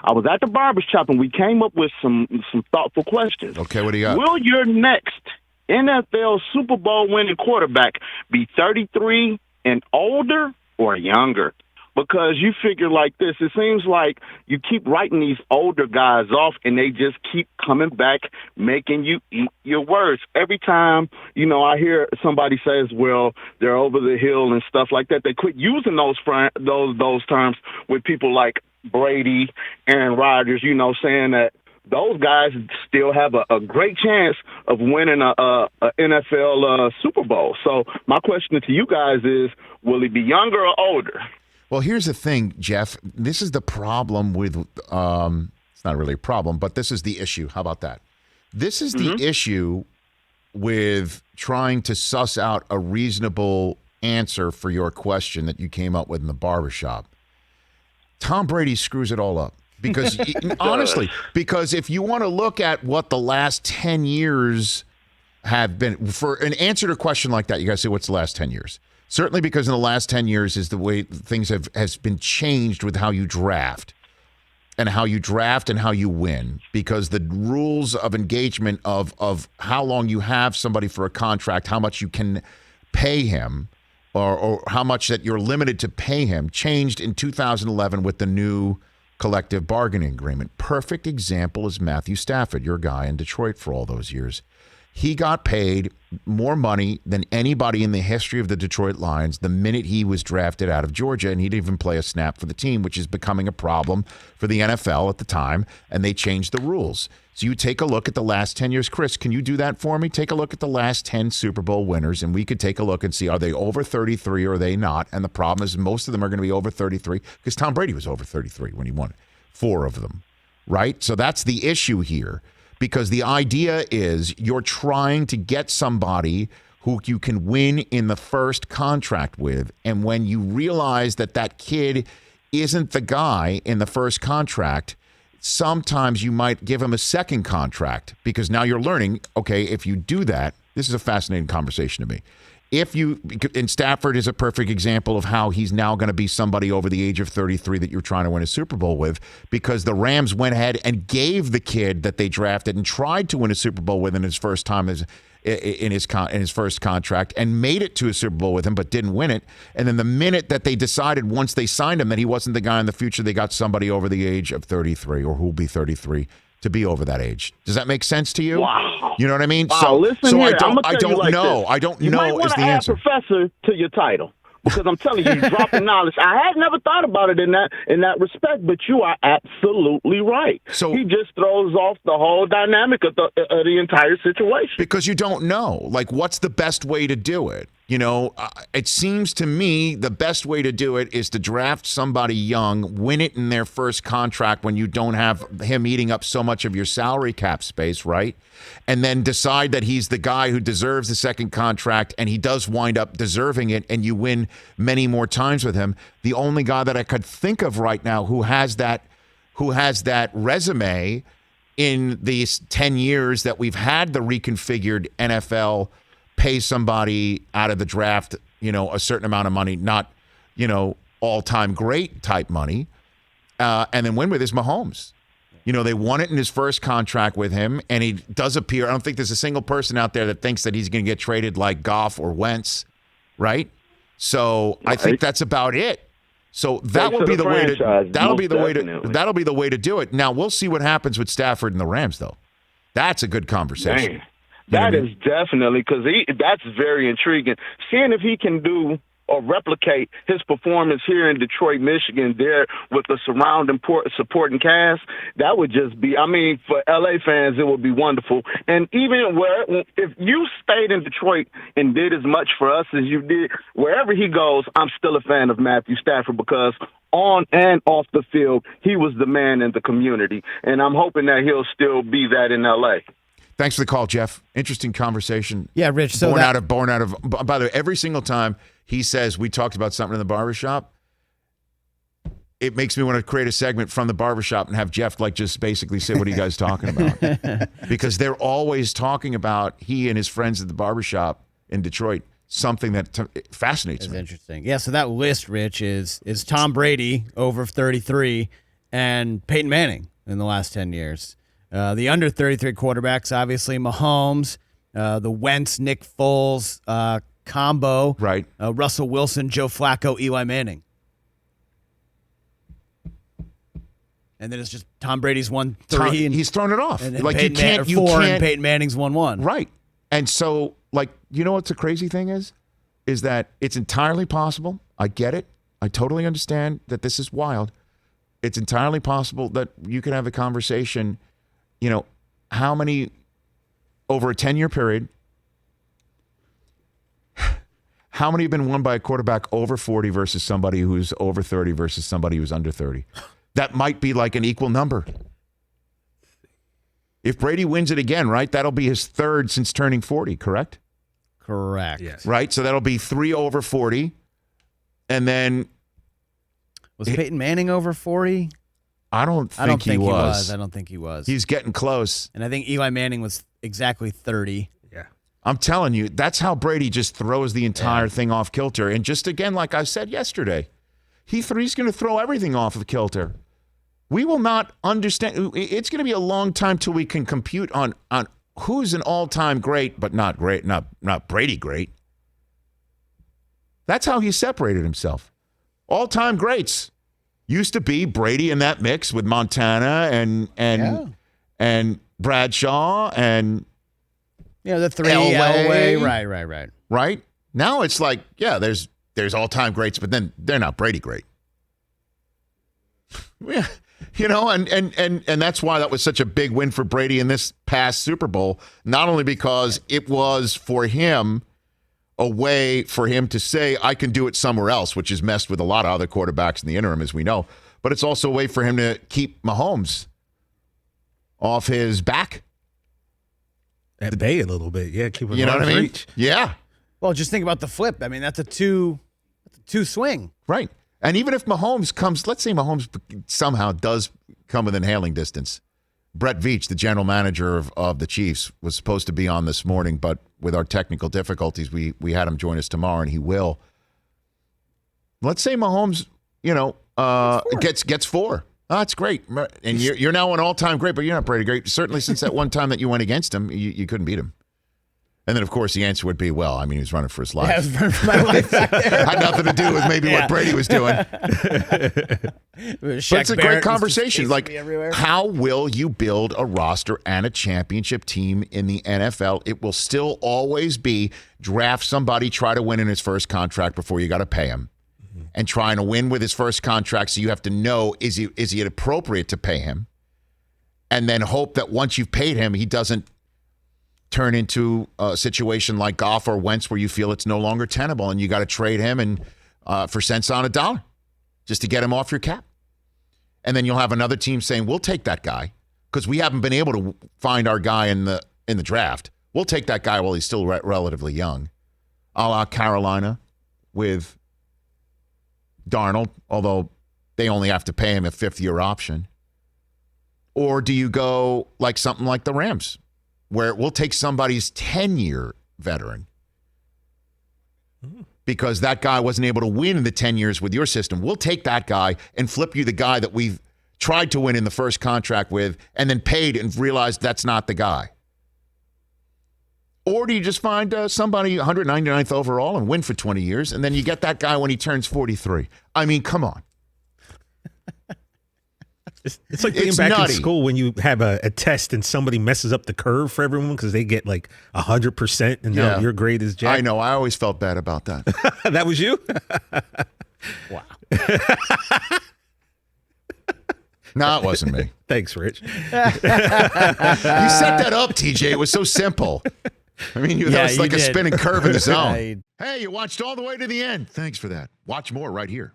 I was at the barbershop, and we came up with some thoughtful questions. Okay, what do you got? Will your next NFL Super Bowl winning quarterback be 33 and older or younger? Because you figure like this, it seems like you keep writing these older guys off, and they just keep coming back, making you eat your words. Every time, I hear somebody says, well, they're over the hill and stuff like that, they quit using those terms with people like Brady, Aaron Rodgers, saying that those guys still have a great chance of winning a NFL Super Bowl. So my question to you guys is, will he be younger or older? Well, here's the thing, Jeff. This is the problem with it's not really a problem, but this is the issue. How about that? This is the issue with trying to suss out a reasonable answer for your question that you came up with in the barbershop. Tom Brady screws it all up. Because, honestly, because if you want to look at what the last 10 years have been, for an answer to a question like that, you got to say, what's the last 10 years? Certainly because in the last 10 years is the way things has been changed with how you draft and how you win, because the rules of engagement of how long you have somebody for a contract, how much you can pay him or how much that you're limited to pay him changed in 2011 with the new collective bargaining agreement. Perfect example is Matthew Stafford, your guy in Detroit for all those years. He got paid more money than anybody in the history of the Detroit Lions the minute he was drafted out of Georgia, and he didn't even play a snap for the team, which is becoming a problem for the NFL at the time, and they changed the rules. So you take a look at the last 10 years. Chris, can you do that for me? Take a look at the last 10 Super Bowl winners, and we could take a look and see, are they over 33 or are they not? And the problem is most of them are going to be over 33 because Tom Brady was over 33 when he won 4 of them, right? So that's the issue here. Because the idea is you're trying to get somebody who you can win in the first contract with. And when you realize that kid isn't the guy in the first contract, sometimes you might give him a second contract, because now you're learning, okay, if you do that, this is a fascinating conversation to me. And Stafford is a perfect example of how he's now going to be somebody over the age of 33 that you're trying to win a Super Bowl with, because the Rams went ahead and gave the kid that they drafted and tried to win a Super Bowl with in his first time in his first contract and made it to a Super Bowl with him, but didn't win it. And then the minute that they decided once they signed him that he wasn't the guy in the future, they got somebody over the age of 33 or who'll be 33 to be over that age. Does that make sense to you? Wow. You know what I mean? Wow, so listen here. I don't know. I don't you know might is the add answer. Professor to your title, because I'm telling you, you're dropping knowledge. I had never thought about it in that respect, but you are absolutely right. So he just throws off the whole dynamic of the entire situation. Because you don't know, like, what's the best way to do it? It seems to me the best way to do it is to draft somebody young, win it in their first contract when you don't have him eating up so much of your salary cap space, right? And then decide that he's the guy who deserves the second contract, and he does wind up deserving it, and you win many more times with him. The only guy that I could think of right now who has that resume in these 10 years that we've had the reconfigured NFL pay somebody out of the draft, a certain amount of money, not, all-time great type money, and then win with his Mahomes. They won it in his first contract with him, and he does appear. I don't think there's a single person out there that thinks that he's going to get traded like Goff or Wentz, right? So I think that's about it. So that will be the way to. That'll be the way to do it. Now we'll see what happens with Stafford and the Rams, though. That's a good conversation. Dang. That is definitely, because that's very intriguing. Seeing if he can do or replicate his performance here in Detroit, Michigan, there with the surrounding supporting cast, that would just be, for LA fans, it would be wonderful. And even if you stayed in Detroit and did as much for us as you did, wherever he goes, I'm still a fan of Matthew Stafford, because on and off the field, he was the man in the community. And I'm hoping that he'll still be that in LA. Thanks for the call, Jeff. Interesting conversation. Yeah, Rich. So born out of. By the way, every single time he says we talked about something in the barbershop, it makes me want to create a segment from the barbershop and have Jeff just basically say, what are you guys talking about? Because they're always talking about, he and his friends at the barbershop in Detroit, something that fascinates me. That's interesting. Yeah, so that list, Rich, is Tom Brady over 33 and Peyton Manning in the last 10 years. The under 33 quarterbacks, obviously Mahomes, the Wentz, Nick Foles combo. Right. Russell Wilson, Joe Flacco, Eli Manning. And then it's just Tom Brady's won 3. And he's thrown it off. And like Peyton you can't, you can't. And can't. Peyton Manning's won 1. Right. And so, like, you know what the crazy thing is that it's entirely possible. I get it. I totally understand that this is wild. It's entirely possible that you can have a conversation, you know, how many, over a 10-year period, how many have been won by a quarterback over 40 versus somebody who's over 30 versus somebody who's under 30? That might be like an equal number. If Brady wins it again, right, that'll be his 3rd since turning 40, correct? Correct. Yes. Right, so that'll be 3 over 40. And then... Was Peyton Manning over 40? I don't think he was. I don't think he was. He's getting close. And I think Eli Manning was exactly 30. Yeah. I'm telling you, that's how Brady just throws the entire thing off kilter. And just again, like I said yesterday, he's going to throw everything off of kilter. We will not understand. It's going to be a long time till we can compute on who's an all-time great, but not great, not Brady great. That's how he separated himself. All-time greats used to be Brady in that mix with Montana and Bradshaw and the 3 Elway. Right. Right? Now it's like, there's all-time greats, but then they're not Brady great. Yeah. And that's why that was such a big win for Brady in this past Super Bowl, not only because it was for him a way for him to say, I can do it somewhere else, which has messed with a lot of other quarterbacks in the interim, as we know, but it's also a way for him to keep Mahomes off his back. At bay a little bit. Yeah, keep him you know what I mean? Reach. Yeah. Well, just think about the flip. I mean, that's a two swing. Right. And even if Mahomes comes, let's say Mahomes somehow does come within hailing distance. Brett Veach, the general manager of the Chiefs, was supposed to be on this morning, but with our technical difficulties, we had him join us tomorrow, and he will. Let's say Mahomes, gets 4. Oh, that's great. And you're now an all-time great, but you're not Brady great. Certainly since that one time that you went against him, you couldn't beat him. And then, of course, the answer would be, well, I mean, he was running for his life. Yeah, I was running for my life back there. Had nothing to do with maybe what Brady was doing. But it's a great conversation. Like, how will you build a roster and a championship team in the NFL? It will still always be draft somebody, try to win in his first contract before you got to pay him. Mm-hmm. And trying to win with his first contract, so you have to know, is he appropriate to pay him? And then hope that once you've paid him, he doesn't turn into a situation like Goff or Wentz where you feel it's no longer tenable and you got to trade him and for cents on a dollar just to get him off your cap. And then you'll have another team saying, we'll take that guy because we haven't been able to find our guy in the draft. We'll take that guy while he's still relatively young. A la Carolina with Darnold, although they only have to pay him a 5th-year option. Or do you go like something like the Rams, where we'll take somebody's 10-year veteran because that guy wasn't able to win in the 10 years with your system. We'll take that guy and flip you the guy that we've tried to win in the first contract with and then paid and realized that's not the guy. Or do you just find somebody 199th overall and win for 20 years, and then you get that guy when he turns 43? I mean, come on. It's like being back in school when you have a test and somebody messes up the curve for everyone because they get like 100% and now your grade is jacked. I know. I always felt bad about that. That was you? Wow. No, it wasn't me. Thanks, Rich. You set that up, TJ. It was so simple. I mean, that was like a spinning curve in the zone. Hey, you watched all the way to the end. Thanks for that. Watch more right here.